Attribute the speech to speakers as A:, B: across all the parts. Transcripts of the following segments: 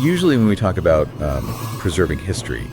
A: Usually when we talk about preserving history,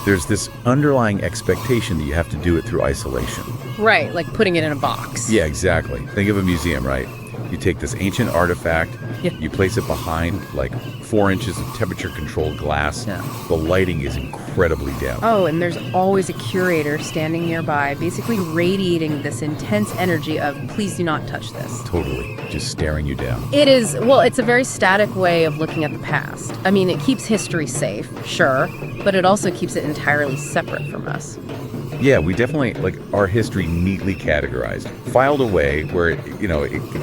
A: there's this underlying expectation that you have to do it through isolation.
B: Right, like putting it in a box.
A: Yeah, exactly. Think of a museum, right? You take this ancient artifact, you place it behind like 4 inches of temperature-controlled glass.
B: Yeah.
A: The lighting is incredibly dim.
B: Oh, and there's always a curator standing nearby, basically radiating this intense energy of, please do not touch this.
A: Totally. Just staring you down.
B: It's a very static way of looking at the past. I mean, it keeps history safe, sure, but it also keeps it entirely separate from us.
A: Yeah, we definitely like our history neatly categorized, filed away where it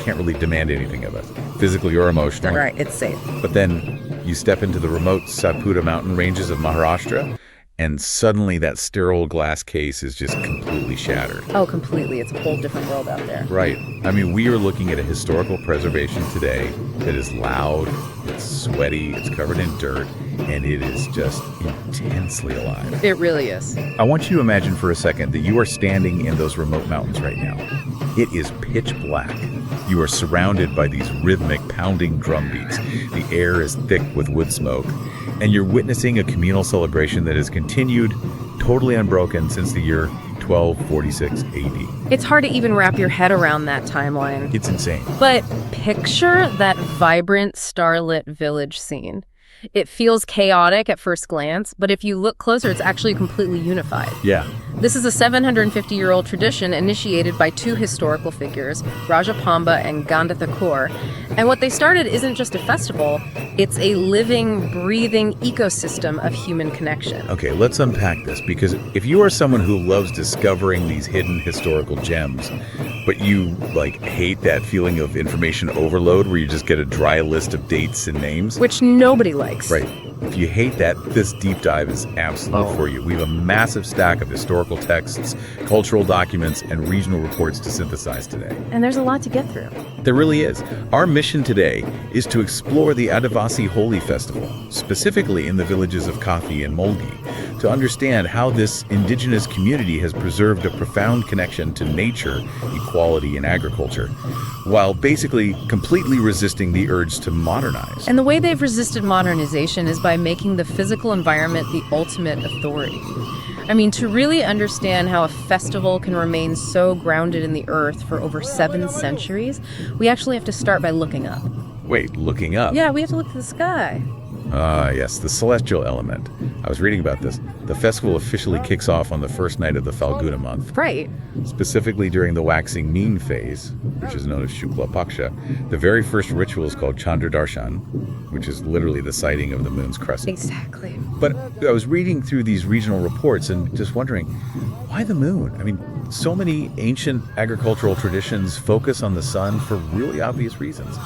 A: can't really demand anything of us, physically or emotionally.
B: Right, it's safe.
A: But then you step into the remote Satpuda mountain ranges of Maharashtra, and suddenly that sterile glass case is just completely shattered.
B: Oh, completely. It's a whole different world out there.
A: Right. I mean, we are looking at a historical preservation today that is loud, it's sweaty, it's covered in dirt, and it is just intensely alive.
B: It really is.
A: I want you to imagine for a second that you are standing in those remote mountains right now. It is pitch black. You are surrounded by these rhythmic pounding drum beats. The air is thick with wood smoke, and you're witnessing a communal celebration that has continued totally unbroken since the year 1246 AD.
B: It's hard to even wrap your head around that timeline.
A: It's insane.
B: But picture that vibrant, starlit village scene. It feels chaotic at first glance, but if you look closer, it's actually completely unified.
A: Yeah.
B: This is a 750-year-old tradition initiated by 2 historical figures, Raja Pamba and Ganda Thakur. And what they started isn't just a festival, it's a living, breathing ecosystem of human connection.
A: Okay, let's unpack this, because if you are someone who loves discovering these hidden historical gems, but you hate that feeling of information overload where you just get a dry list of dates and names,
B: which nobody likes.
A: Right. If you hate that, this deep dive is absolute for you. We have a massive stack of historical texts, cultural documents, and regional reports to synthesize today.
B: And there's a lot to get through.
A: There really is. Our mission today is to explore the Adivasi Holi festival, specifically in the villages of Kathi and Molgi, to understand how this indigenous community has preserved a profound connection to nature, equality, and agriculture, while basically completely resisting the urge to modernize.
B: And the way they've resisted modernization is by making the physical environment the ultimate authority. I mean, to really understand how a festival can remain so grounded in the earth for over 7 centuries, we actually have to start by looking up.
A: Wait, looking up?
B: Yeah, we have to look to the sky.
A: Yes, the celestial element. I was reading about this. The festival officially kicks off on the first night of the Falguna month.
B: Right.
A: Specifically during the waxing moon phase, which is known as Shukla Paksha. The very first ritual is called Chandra Darshan, which is literally the sighting of the moon's crescent.
B: Exactly.
A: But I was reading through these regional reports and just wondering, why the moon? I mean, so many ancient agricultural traditions focus on the sun for really obvious reasons.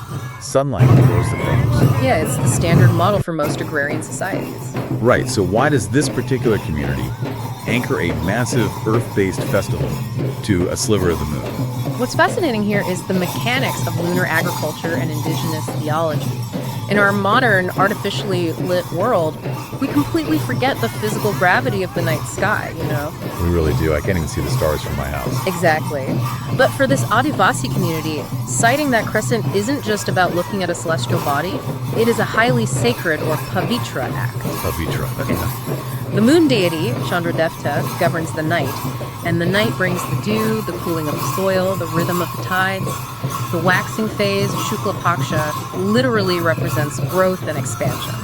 A: Sunlight grows the crops.
B: Yeah, it's the standard model for most agrarian societies.
A: Right, so why does this particular community anchor a massive Earth-based festival to a sliver of the moon?
B: What's fascinating here is the mechanics of lunar agriculture and indigenous theology. In our modern, artificially lit world, we completely forget the physical gravity of the night sky,
A: We really do. I can't even see the stars from my house.
B: Exactly. But for this Adivasi community, sighting that crescent isn't just about looking at a celestial body. It is a highly sacred or pavitra act.
A: Pavitra.
B: Okay. The moon deity, Chandradevta, governs the night, and the night brings the dew, the cooling of the soil, the rhythm of the tides. The waxing phase, Shukla Paksha, literally represents growth and expansion.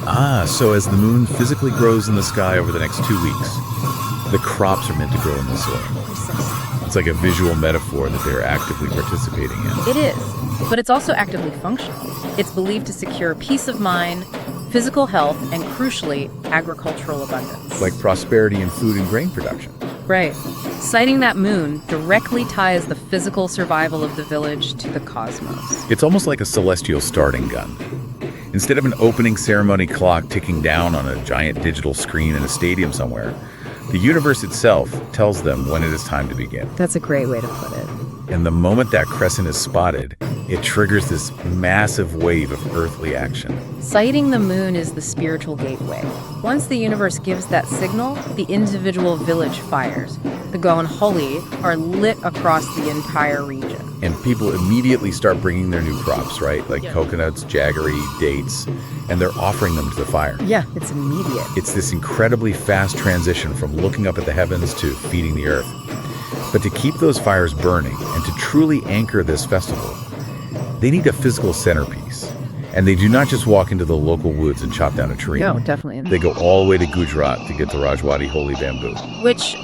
A: So as the moon physically grows in the sky over the next 2 weeks, the crops are meant to grow in the soil.
B: Precisely.
A: It's like a visual metaphor that they're actively participating in.
B: It is, but it's also actively functional. It's believed to secure peace of mind, physical health, and crucially, agricultural abundance.
A: Like prosperity in food and grain production.
B: Right. Sighting that moon directly ties the physical survival of the village to the cosmos.
A: It's almost like a celestial starting gun. Instead of an opening ceremony clock ticking down on a giant digital screen in a stadium somewhere, the universe itself tells them when it is time to begin.
B: That's a great way to put it.
A: And the moment that crescent is spotted, it triggers this massive wave of earthly action.
B: Sighting the moon is the spiritual gateway. Once the universe gives that signal, the individual village fires. The Dhol and Holi are lit across the entire region.
A: And people immediately start bringing their new crops, right? Like coconuts, jaggery, dates, and they're offering them to the fire.
B: Yeah, it's immediate.
A: It's this incredibly fast transition from looking up at the heavens to feeding the earth. But to keep those fires burning and to truly anchor this festival, they need a physical centerpiece. And they do not just walk into the local woods and chop down a tree.
B: No, definitely.
A: They go all the way to Gujarat to get the Rajwadi Holi bamboo.
B: Which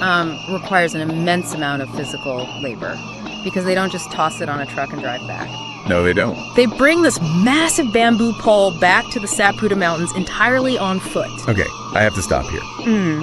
B: requires an immense amount of physical labor, because they don't just toss it on a truck and drive back.
A: No, they don't.
B: They bring this massive bamboo pole back to the Satpuda Mountains entirely on foot.
A: Okay, I have to stop here.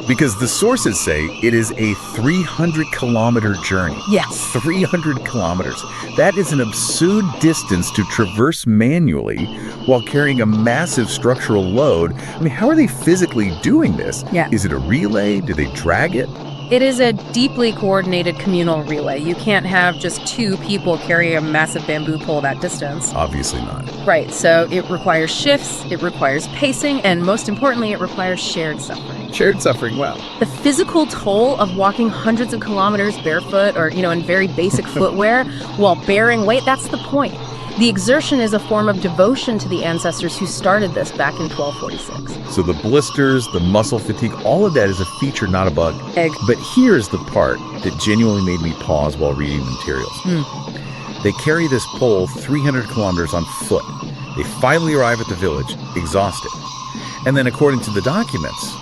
A: Because the sources say it is a 300-kilometer journey.
B: Yes.
A: 300 kilometers. That is an absurd distance to traverse manually while carrying a massive structural load. I mean, how are they physically doing this?
B: Yeah.
A: Is it a relay? Do they drag it?
B: It is a deeply coordinated communal relay. You can't have just two people carry a massive bamboo pole that distance.
A: Obviously not.
B: Right, so it requires shifts, it requires pacing, and most importantly, it requires shared suffering.
A: Shared suffering, wow.
B: The physical toll of walking hundreds of kilometers barefoot or, in very basic footwear while bearing weight, that's the point. The exertion is a form of devotion to the ancestors who started this back in 1246.
A: So the blisters, the muscle fatigue, all of that is a feature, not a bug.
B: Egg.
A: But here's the part that genuinely made me pause while reading the materials. They carry this pole 300 kilometers on foot. They finally arrive at the village, exhausted. And then according to the documents,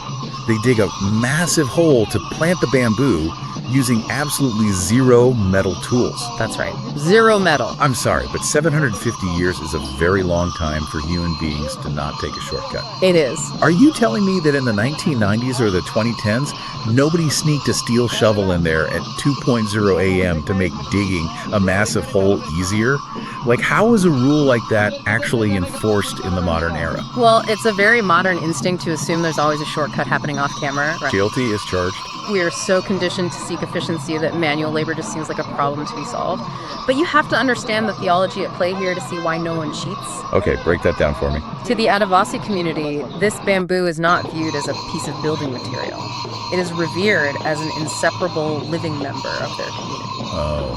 A: they dig a massive hole to plant the bamboo using absolutely zero metal tools.
B: That's right. Zero metal.
A: I'm sorry, but 750 years is a very long time for human beings to not take a shortcut.
B: It is.
A: Are you telling me that in the 1990s or the 2010s, nobody sneaked a steel shovel in there at 2:00 a.m. to make digging a massive hole easier? Like, how is a rule like that actually enforced in the modern era?
B: Well, it's a very modern instinct to assume there's always a shortcut happening off camera. Right?
A: Guilty is charged.
B: We are so conditioned to seek efficiency that manual labor just seems like a problem to be solved. But you have to understand the theology at play here to see why no one cheats.
A: Okay, break that down for me.
B: To the Adivasi community, this bamboo is not viewed as a piece of building material. It is revered as an inseparable living member of their community.
A: Oh,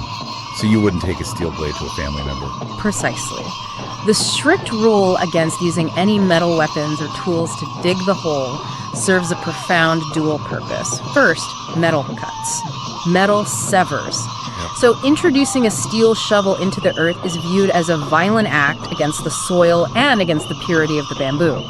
A: so you wouldn't take a steel blade to a family member?
B: Precisely. The strict rule against using any metal weapons or tools to dig the hole serves a profound dual purpose. First, metal cuts. Metal severs. So introducing a steel shovel into the earth is viewed as a violent act against the soil and against the purity of the bamboo.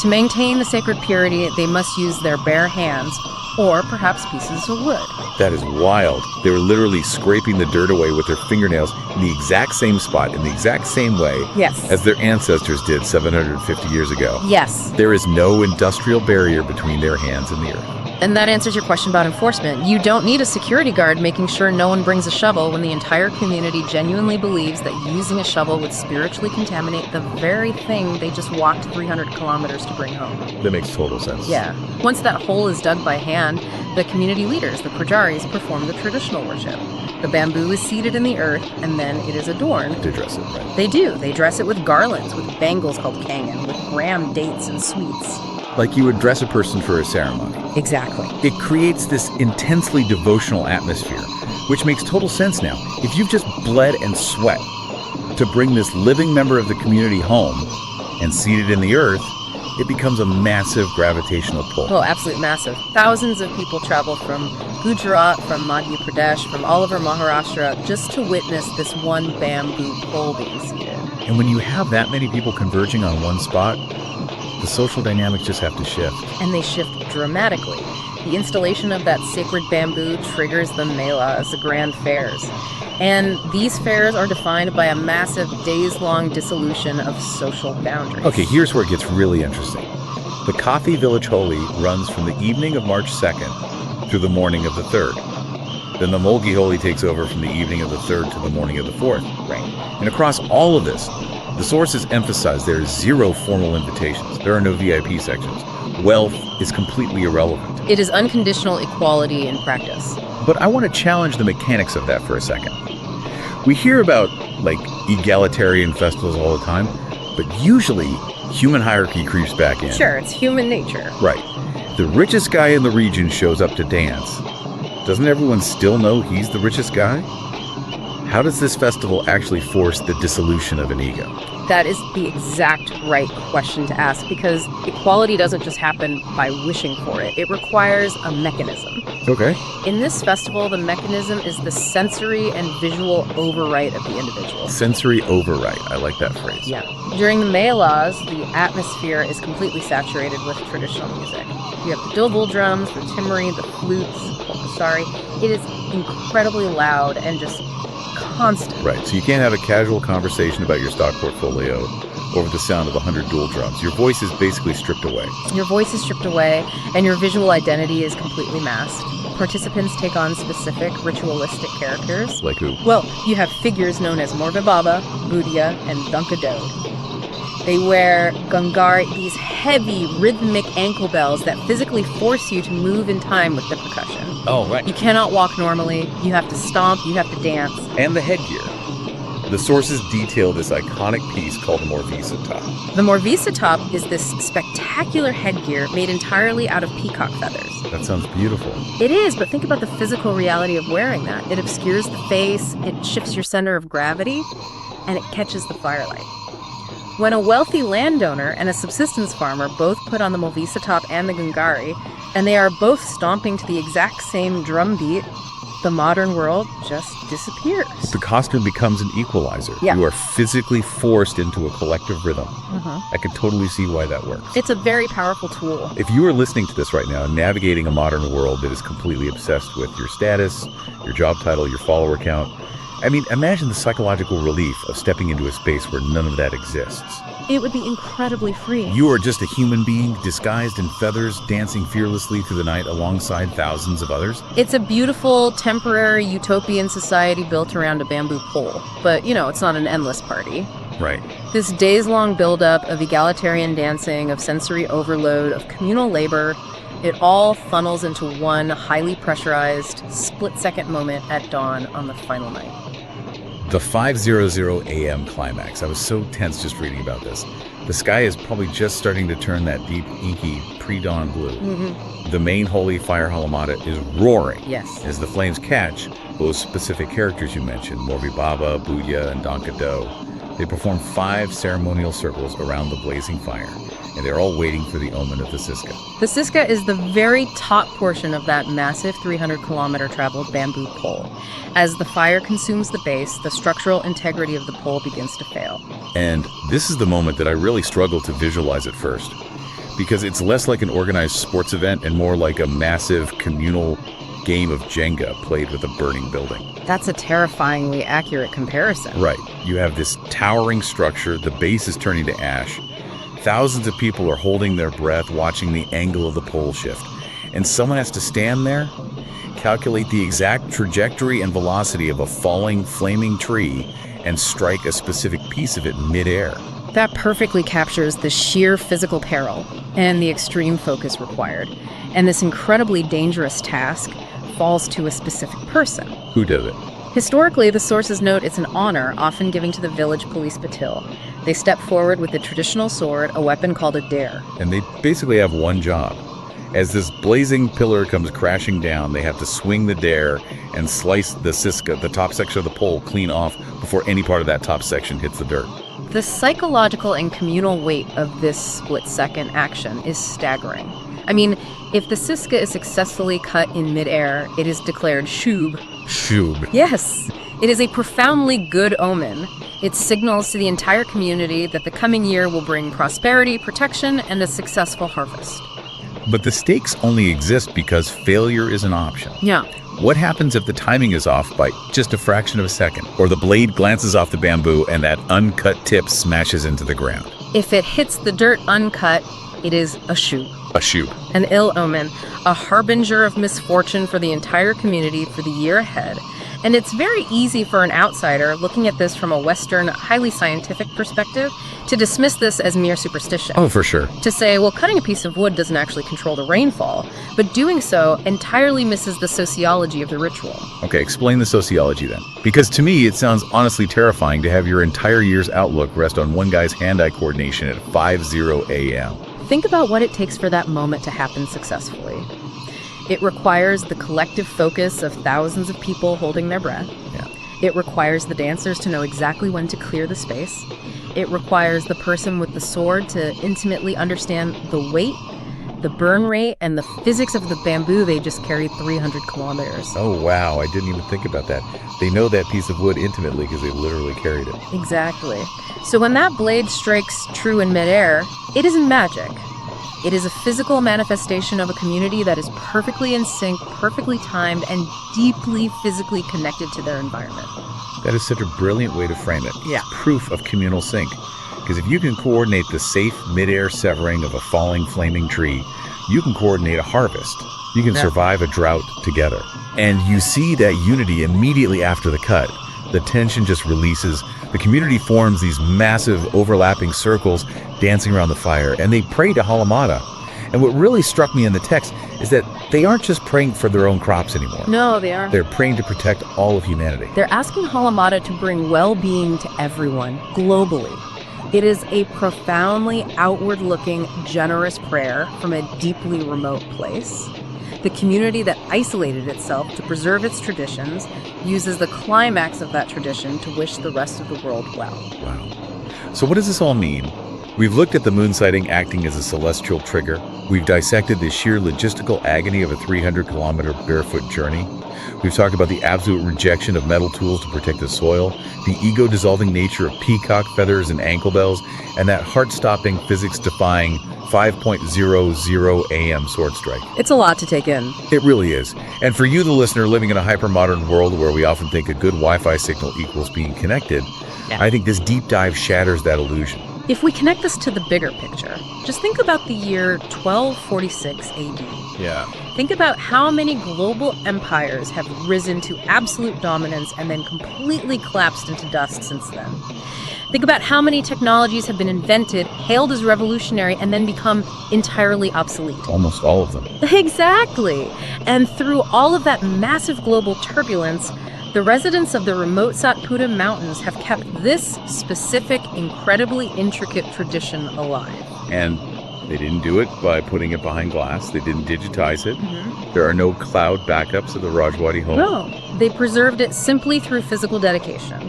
B: To maintain the sacred purity, they must use their bare hands or perhaps pieces of wood.
A: That is wild. They were literally scraping the dirt away with their fingernails in the exact same spot, in the exact same way
B: Yes.
A: as their ancestors did 750 years ago.
B: Yes.
A: There is no industrial barrier between their hands and the earth.
B: And that answers your question about enforcement. You don't need a security guard making sure no one brings a shovel when the entire community genuinely believes that using a shovel would spiritually contaminate the very thing they just walked 300 kilometers to bring home.
A: That makes total sense.
B: Yeah. Once that hole is dug by hand, the community leaders, the pujaris, perform the traditional worship. The bamboo is seated in the earth, and then it is adorned.
A: To dress it, right?
B: They do. They dress it with garlands, with bangles called kangan, with gram dates and sweets.
A: Like you would dress a person for a ceremony.
B: Exactly.
A: It creates this intensely devotional atmosphere, which makes total sense now. If you've just bled and sweat to bring this living member of the community home and seat it in the earth, it becomes a massive gravitational pull.
B: Oh, absolutely massive. Thousands of people travel from Gujarat, from Madhya Pradesh, from all over Maharashtra just to witness this one bamboo pole being seated.
A: And when you have that many people converging on one spot, the social dynamics just have to shift.
B: And they shift dramatically. The installation of that sacred bamboo triggers the melas, the grand fairs. And these fairs are defined by a massive days-long dissolution of social boundaries.
A: Okay, here's where it gets really interesting. The Kathi village Holi runs from the evening of March 2nd to the morning of the 3rd. Then the Molgi Holi takes over from the evening of the 3rd to the morning of the 4th.
B: Right.
A: And across all of this, the sources emphasize there is zero formal invitations. There are no VIP sections. Wealth is completely irrelevant.
B: It is unconditional equality in practice.
A: But I want to challenge the mechanics of that for a second. We hear about, like, egalitarian festivals all the time, but usually human hierarchy creeps back in.
B: Sure, it's human nature.
A: Right. The richest guy in the region shows up to dance. Doesn't everyone still know he's the richest guy? How does this festival actually force the dissolution of an ego?
B: That is the exact right question to ask, because equality doesn't just happen by wishing for it. It requires a mechanism.
A: Okay.
B: In this festival, the mechanism is the sensory and visual overwrite of the individual.
A: Sensory overwrite. I like that phrase.
B: Yeah. During the melas, the atmosphere is completely saturated with traditional music. You have the Dhol drums, the timuri, the flutes, sorry. It is incredibly loud and just constant.
A: Right, so you can't have a casual conversation about your stock portfolio over the sound of 100 dual drums. Your voice is basically stripped away.
B: Your voice is stripped away, and your visual identity is completely masked. Participants take on specific ritualistic characters.
A: Like who?
B: Well, you have figures known as Morve Baba, Budia, and Dunkadode. They wear gangari, these heavy rhythmic ankle bells that physically force you to move in time with the percussion.
A: Oh, right.
B: You cannot walk normally. You have to stomp. You have to dance.
A: And the headgear. The sources detail this iconic piece called the Morvisa top.
B: The Morvisa top is this spectacular headgear made entirely out of peacock feathers.
A: That sounds beautiful.
B: It is, but think about the physical reality of wearing that. It obscures the face, it shifts your center of gravity, and it catches the firelight. When a wealthy landowner and a subsistence farmer both put on the Morvisa top and the gangari, and they are both stomping to the exact same drum beat, the modern world just disappears.
A: The costume becomes an equalizer.
B: Yeah.
A: You are physically forced into a collective rhythm. I can totally see why that works.
B: It's a very powerful tool.
A: If you are listening to this right now, navigating a modern world that is completely obsessed with your status, your job title, your follower count, I mean, imagine the psychological relief of stepping into a space where none of that exists.
B: It would be incredibly freeing.
A: You are just a human being disguised in feathers, dancing fearlessly through the night alongside thousands of others.
B: It's a beautiful, temporary, utopian society built around a bamboo pole. But, it's not an endless party.
A: Right.
B: This days-long buildup of egalitarian dancing, of sensory overload, of communal labor, it all funnels into one highly pressurized, split-second moment at dawn on the final night.
A: The 5:00 a.m. climax. I was so tense just reading about this. The sky is probably just starting to turn that deep, inky, pre-dawn blue. The main Holi fire halamada is roaring.
B: Yes.
A: As the flames catch those specific characters you mentioned, Morvi Baba, Buya, and Donkado. They perform 5 ceremonial circles around the blazing fire, and they're all waiting for the omen of the Sisga.
B: The Sisga is the very top portion of that massive 300-kilometer traveled bamboo pole. As the fire consumes the base, the structural integrity of the pole begins to fail.
A: And this is the moment that I really struggled to visualize at first, because it's less like an organized sports event and more like a massive communal game of Jenga played with a burning building.
B: That's a terrifyingly accurate comparison.
A: Right. You have this towering structure, the base is turning to ash. Thousands of people are holding their breath, watching the angle of the pole shift. And someone has to stand there, calculate the exact trajectory and velocity of a falling, flaming tree, and strike a specific piece of it midair.
B: That perfectly captures the sheer physical peril and the extreme focus required. And this incredibly dangerous task falls to a specific person.
A: Who does it?
B: Historically, the sources note it's an honor often given to the village police patil. They step forward with the traditional sword, a weapon called a dare.
A: And they basically have one job. As this blazing pillar comes crashing down, they have to swing the dare and slice the Sisga, the top section of the pole, clean off before any part of that top section hits the dirt.
B: The psychological and communal weight of this split-second action is staggering. I mean, if the Sisga is successfully cut in midair, it is declared shub.
A: Shub.
B: Yes, it is a profoundly good omen. It signals to the entire community that the coming year will bring prosperity, protection, and a successful harvest.
A: But the stakes only exist because failure is an option.
B: Yeah.
A: What happens if the timing is off by just a fraction of a second, or the blade glances off the bamboo and that uncut tip smashes into the ground?
B: If it hits the dirt uncut, it is a shub.
A: A shub.
B: An ill omen, a harbinger of misfortune for the entire community for the year ahead. And it's very easy for an outsider looking at this from a Western, highly scientific perspective to dismiss this as mere superstition.
A: Oh, for sure.
B: To say, well, cutting a piece of wood doesn't actually control the rainfall, but doing so entirely misses the sociology of the ritual.
A: Okay, explain the sociology then. Because to me, it sounds honestly terrifying to have your entire year's outlook rest on one guy's hand-eye coordination at 5:0 a.m.
B: Think about what it takes for that moment to happen successfully. It requires the collective focus of thousands of people holding their breath.
A: Yeah.
B: It requires the dancers to know exactly when to clear the space. It requires the person with the sword to intimately understand the weight, the burn rate, and the physics of the bamboo they just carried 300 kilometers.
A: Oh, wow. I didn't even think about that. They know that piece of wood intimately because they literally carried it.
B: Exactly. So when that blade strikes true in midair, it isn't magic. It is a physical manifestation of a community that is perfectly in sync, perfectly timed, and deeply physically connected to their environment.
A: That is such a brilliant way to frame it.
B: Yeah.
A: It's proof of communal sync. Because if you can coordinate the safe mid-air severing of a falling flaming tree, you can coordinate a harvest. You can survive a drought together. And you see that unity immediately after the cut. The tension just releases. The community forms these massive overlapping circles dancing around the fire, and they pray to Halamata. And what really struck me in the text is that they aren't just praying for their own crops anymore.
B: No, they aren't.
A: They're praying to protect all of humanity.
B: They're asking Halamata to bring well-being to everyone, globally. It is a profoundly outward-looking, generous prayer from a deeply remote place. The community that isolated itself to preserve its traditions uses the climax of that tradition to wish the rest of the world well.
A: Wow. So what does this all mean? We've looked at the moon sighting acting as a celestial trigger. We've dissected the sheer logistical agony of a 300-kilometer barefoot journey. We've talked about the absolute rejection of metal tools to protect the soil, the ego-dissolving nature of peacock feathers and ankle bells, and that heart-stopping, physics-defying 5:00 a.m. sword strike.
B: It's a lot to take in.
A: It really is. And for you, the listener, living in a hypermodern world where we often think a good Wi-Fi signal equals being connected, I think this deep dive shatters that illusion.
B: If we connect this to the bigger picture, just think about the year 1246 AD.
A: Yeah.
B: Think about how many global empires have risen to absolute dominance and then completely collapsed into dust since then. Think about how many technologies have been invented, hailed as revolutionary, and then become entirely obsolete.
A: Almost all of them.
B: Exactly. And through all of that massive global turbulence, the residents of the remote Satpuda Mountains have kept this specific, incredibly intricate tradition alive.
A: And they didn't do it by putting it behind glass. They didn't digitize it. Mm-hmm. There are no cloud backups of the Rajwadi home.
B: No, they preserved it simply through physical dedication,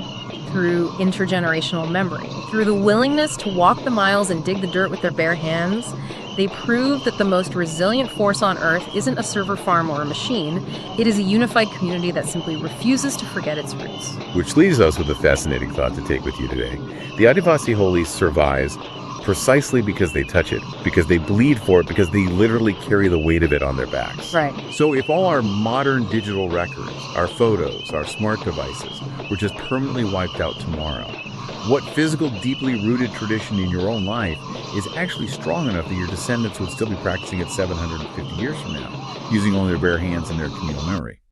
B: through intergenerational memory, through the willingness to walk the miles and dig the dirt with their bare hands. They proved that the most resilient force on Earth isn't a server farm or a machine. It is a unified community that simply refuses to forget its roots.
A: Which leaves us with a fascinating thought to take with you today. The Adivasi Holi survives precisely because they touch it, because they bleed for it, because they literally carry the weight of it on their backs.
B: Right.
A: So if all our modern digital records, our photos, our smart devices were just permanently wiped out tomorrow, what physical, deeply rooted tradition in your own life is actually strong enough that your descendants would still be practicing it 750 years from now, using only their bare hands and their communal memory?